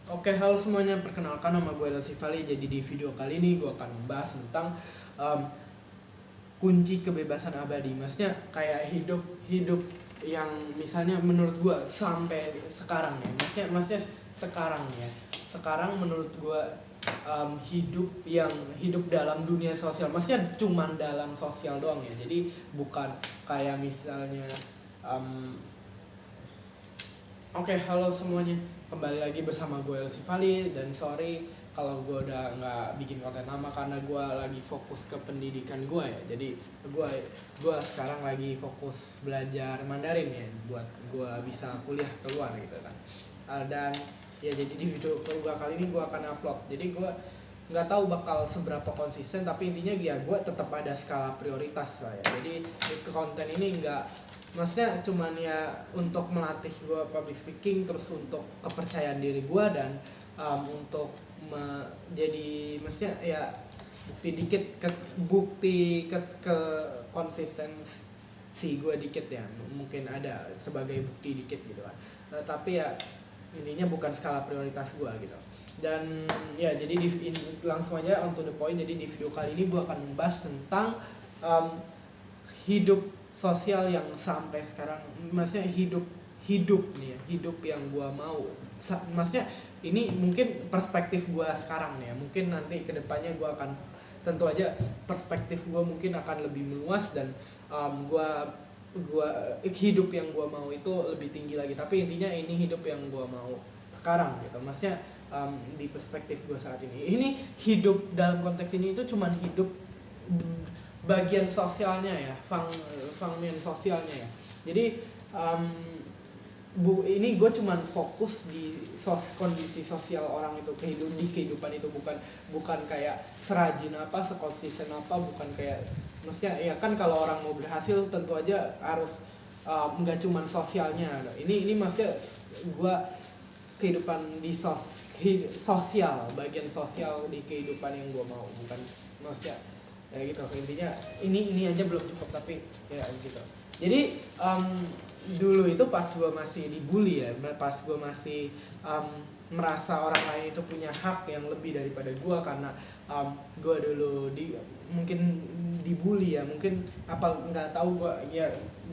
Oke, halo semuanya. Perkenalkan, nama gue Elsi Fali. Jadi di video kali ini gue akan membahas tentang um, kunci kebebasan abadi. Maksudnya kayak hidup hidup yang misalnya menurut gue sampai sekarang ya. Maksudnya sekarang ya. Sekarang menurut gue hidup dalam dunia sosial. Maksudnya cuman dalam sosial doang ya. Jadi bukan kayak misalnya um, Oke, halo semuanya. Kembali lagi bersama gue Elsi Fali. Dan sorry kalau gue udah nggak bikin konten lama karena gue lagi fokus ke pendidikan gue ya. Jadi gue sekarang lagi fokus belajar Mandarin ya, buat gue bisa kuliah keluar gitu kan. Dan ya, jadi di video gue kali ini gue akan upload. Jadi gue nggak tahu bakal seberapa konsisten, tapi intinya ya gue tetap ada skala prioritas lah ya. Jadi konten ini nggak, maksudnya cuman ya untuk melatih gue public speaking, terus untuk kepercayaan diri gue, dan untuk jadi maksudnya ya bukti dikit ke ke konsistensi gue dikit ya, mungkin ada sebagai bukti dikit gitu kan. Tapi ya intinya bukan skala prioritas gue gitu. Dan ya, jadi langsung aja on to the point. Jadi di video kali ini gue akan membahas tentang um, hidup sosial yang sampai sekarang. Maksudnya hidup nih ya, hidup yang gua mau. Maksudnya ini mungkin perspektif gua sekarang nih ya, mungkin nanti kedepannya gua akan, tentu aja perspektif gua mungkin akan lebih meluas, dan gua hidup yang gua mau itu lebih tinggi lagi. Tapi intinya ini hidup yang gua mau sekarang gitu. Maksudnya di perspektif gua saat ini hidup dalam konteks ini itu cuman hidup bagian sosialnya ya, fungsi sosialnya ya. Jadi ini gue cuman fokus di kondisi sosial orang itu, di kehidupan itu, bukan kayak serajin apa, sekonsisten apa, bukan kayak, maksudnya ya kan kalau orang mau berhasil tentu aja harus nggak cuman sosialnya. Ini maksudnya gue kehidupan di sosial, bagian sosial di kehidupan yang gue mau, bukan maksudnya ya gitu. Intinya ini aja belum cukup, tapi ya gitu. Jadi dulu itu pas gue masih dibully ya, pas gue masih merasa orang lain itu punya hak yang lebih daripada gue, karena gue dulu mungkin dibully ya, mungkin apa nggak tahu,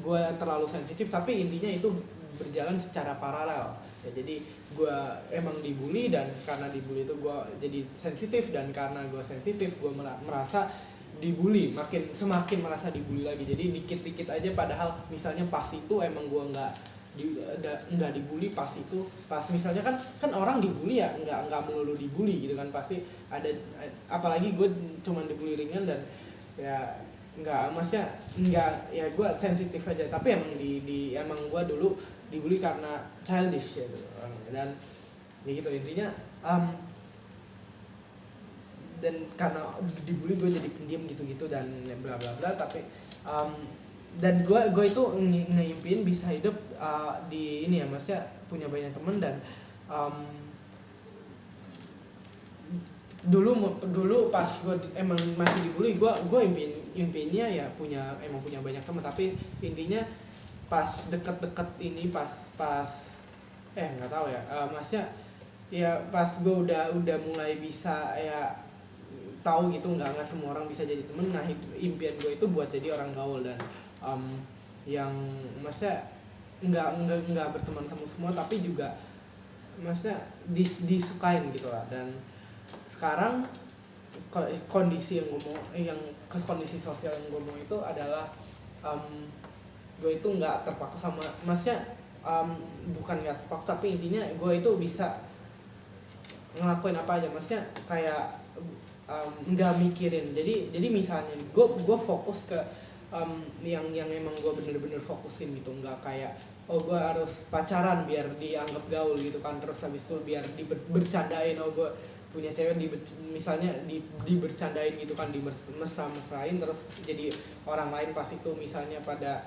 gue terlalu sensitif. Tapi intinya itu berjalan secara paralel ya. Jadi gue emang dibully, dan karena dibully itu gue jadi sensitif, dan karena gue sensitif gue merasa dibully, semakin merasa dibully lagi. Jadi dikit-dikit aja, padahal misalnya pas itu emang gue nggak dibully pas itu. Pas misalnya kan orang dibully ya nggak melulu dibully gitu kan, pasti ada, apalagi gue cuman dibully ringan, dan ya nggak, maksudnya nggak, ya gue sensitif aja. Tapi emang emang gue dulu dibully karena childish ya gitu. Dan ya gitu intinya. Dan karena dibully gue jadi pendiam gitu-gitu, dan ya bla bla bla. Tapi dan gue itu ngeimpiin bisa hidup di ini ya, maksudnya punya banyak temen. Dan dulu pas gue emang masih dibully, gue impiinnya ya emang punya banyak teman. Tapi intinya pas deket-deket ini, pas nggak tahu ya, maksudnya ya pas gue udah mulai bisa ya tahu gitu, nggak semua orang bisa jadi temen. Nah, impian gue itu buat jadi orang gaul, dan yang maksudnya nggak berteman sama semua, tapi juga maksudnya disukain gitu lah. Dan sekarang kondisi yang gue mau, kondisi sosial yang gue mau itu adalah gue itu nggak terpaku sama, maksudnya bukan nggak terpaku, tapi intinya gue itu bisa ngelakuin apa aja, maksudnya kayak nggak mikirin. Jadi misalnya gue fokus ke yang emang gue bener-bener fokusin gitu, nggak kayak gue harus pacaran biar dianggap gaul gitu kan, terus habis itu biar bercandain, gue punya cewek, misalnya dibercandain gitu kan, mesra-mesrain, terus jadi orang lain pas itu misalnya pada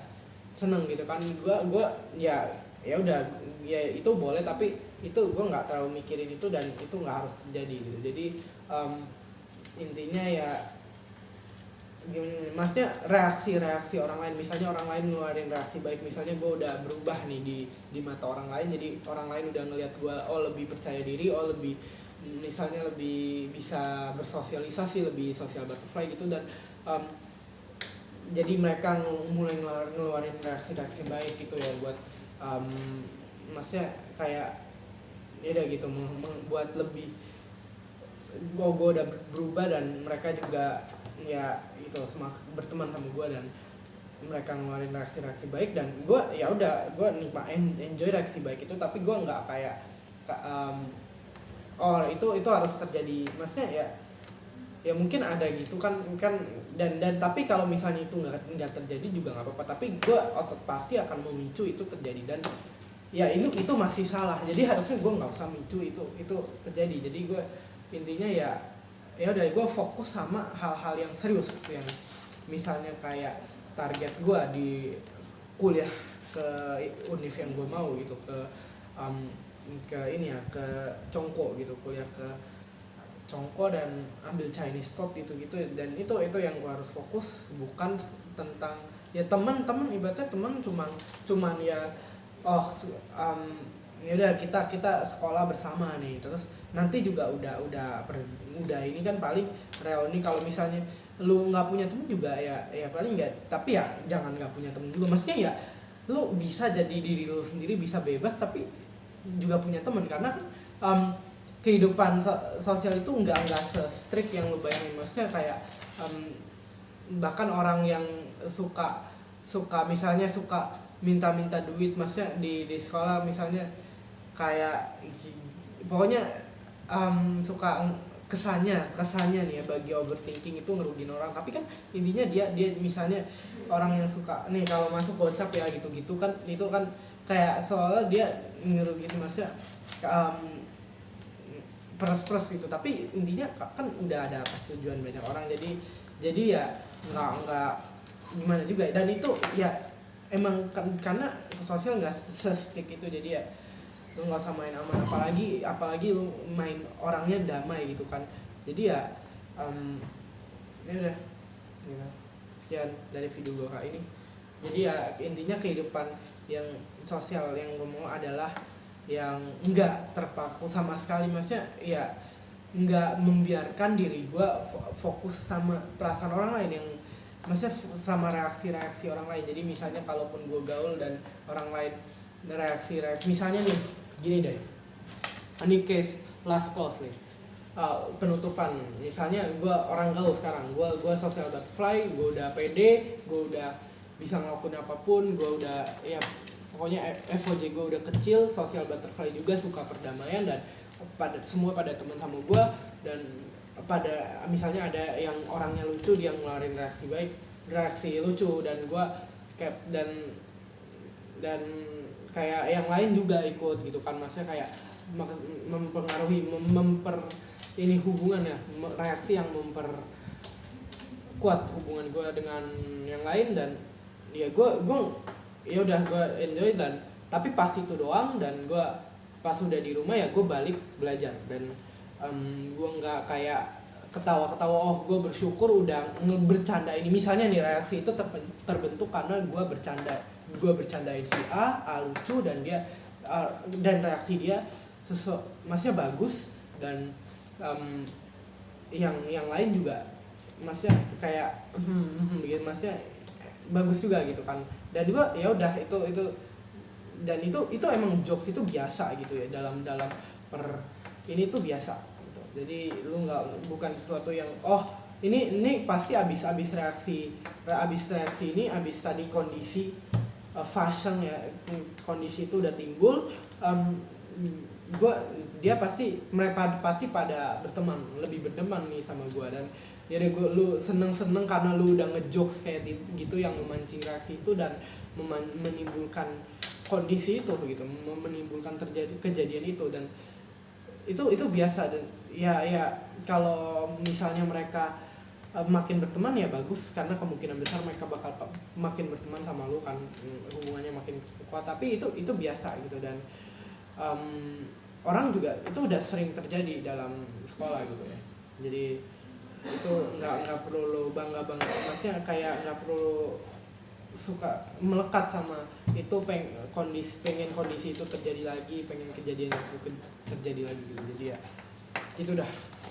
seneng gitu kan. Gue ya udah, ya itu boleh, tapi itu gue nggak terlalu mikirin itu, dan itu nggak harus terjadi gitu. Jadi intinya ya gimana maksudnya reaksi orang lain, misalnya orang lain ngeluarin reaksi baik, misalnya gue udah berubah nih di mata orang lain, jadi orang lain udah ngelihat gue oh lebih percaya diri, oh lebih misalnya lebih bisa bersosialisasi, lebih social butterfly gitu, dan um, jadi mereka mulai ngeluarin reaksi-reaksi baik gitu ya buat maksudnya kayak ya udah gitu buat lebih gue udah berubah, dan mereka juga ya itu berteman sama gue, dan mereka ngeluarin reaksi-reaksi baik, dan gue ya udah gue enjoy reaksi baik itu, tapi gue nggak kayak oh itu harus terjadi, maksudnya ya mungkin ada gitu kan dan tapi kalau misalnya itu nggak terjadi juga nggak apa-apa, tapi gue pasti akan memicu itu terjadi, dan ya itu masih salah, jadi harusnya gue nggak usah micu itu terjadi. Jadi gue intinya ya udah gue fokus sama hal-hal yang serius, yang misalnya kayak target gue di kuliah ke univ yang gue mau gitu, ke ini ya, ke Congko gitu, kuliah ke Congko dan ambil Chinese top gitu, dan itu yang gue harus fokus, bukan tentang ya teman-teman, ibaratnya teman cuman ya oh ya udah kita sekolah bersama nih, terus nanti juga udah ini kan paling reuni, kalau misalnya lu nggak punya temen juga ya paling nggak, tapi ya jangan nggak punya temen juga, maksudnya ya lu bisa jadi diri lu sendiri, bisa bebas, tapi juga punya temen, karena kan kehidupan sosial itu nggak se-strict yang lu bayangin, maksudnya kayak bahkan orang yang suka misalnya suka minta duit, maksudnya di sekolah misalnya kayak pokoknya suka kesannya nih ya, bagi overthinking itu ngerugin orang, tapi kan intinya dia misalnya orang yang suka nih kalau masuk gocap ya gitu kan, itu kan kayak soalnya dia ngerugin, maksudnya peres gitu, tapi intinya kan udah ada persetujuan banyak orang, jadi ya nggak gimana juga, dan itu ya emang karena sosial nggak se-strict itu, jadi ya lu nggak usah main aman, apalagi lu main orangnya damai gitu kan, jadi ya ya udah gitu. Sekian dari video gue kali ini, jadi ya intinya kehidupan yang sosial yang gue mau adalah yang nggak terpaku sama sekali, maksudnya ya nggak membiarkan diri gue fokus sama perasaan orang lain, yang maksudnya sama reaksi orang lain. Jadi misalnya kalaupun gue gaul dan orang lain reaksi misalnya nih gini deh, ini case last close nih, penutupan, misalnya gue orang gaul sekarang, gue social butterfly, gue udah pede, gue udah bisa ngelakuin apapun, gue udah ya pokoknya FOJ gue udah kecil, social butterfly juga, suka perdamaian, dan semua pada teman sama gue, dan pada misalnya ada yang orangnya lucu, dia ngeluarin reaksi lucu, dan gue kayak dan kayak yang lain juga ikut gitu kan, maksudnya kayak mempengaruhi ini hubungan ya, reaksi yang memperkuat hubungan gue dengan yang lain, dan ya gue ya udah gue enjoy, dan tapi pas itu doang, dan gue pas udah di rumah ya gue balik belajar, dan gue nggak kayak ketawa-ketawa, oh gue bersyukur udah bercanda ini, misalnya nih reaksi itu terbentuk karena gue bercandain si A lucu, dan dia dan reaksi dia maksudnya bagus, dan yang lain juga maksudnya kayak gitu, maksudnya bagus juga gitu kan, dan juga ya udah itu dan itu emang jokes itu biasa gitu ya, dalam ini tuh biasa gitu. Jadi lu bukan sesuatu yang oh ini pasti abis reaksi ini, abis tadi kondisi fashion ya, kondisi itu udah timbul, dia mereka pasti pada lebih berteman nih sama gue, dan ya deh lu seneng karena lu udah ngejokes kayak gitu yang memancing reaksi itu, dan menimbulkan kondisi itu begitu, menimbulkan kejadian itu, dan itu biasa, dan ya kalau misalnya mereka makin berteman ya bagus, karena kemungkinan besar mereka bakal makin berteman sama lu kan, hubungannya makin kuat, tapi itu biasa gitu, dan orang juga itu udah sering terjadi dalam sekolah gitu ya. Jadi itu nggak perlu lo bangga maksudnya kayak nggak perlu suka melekat sama itu, pengen kondisi itu terjadi lagi, pengen kejadian itu terjadi lagi gitu. Jadi ya itu dah.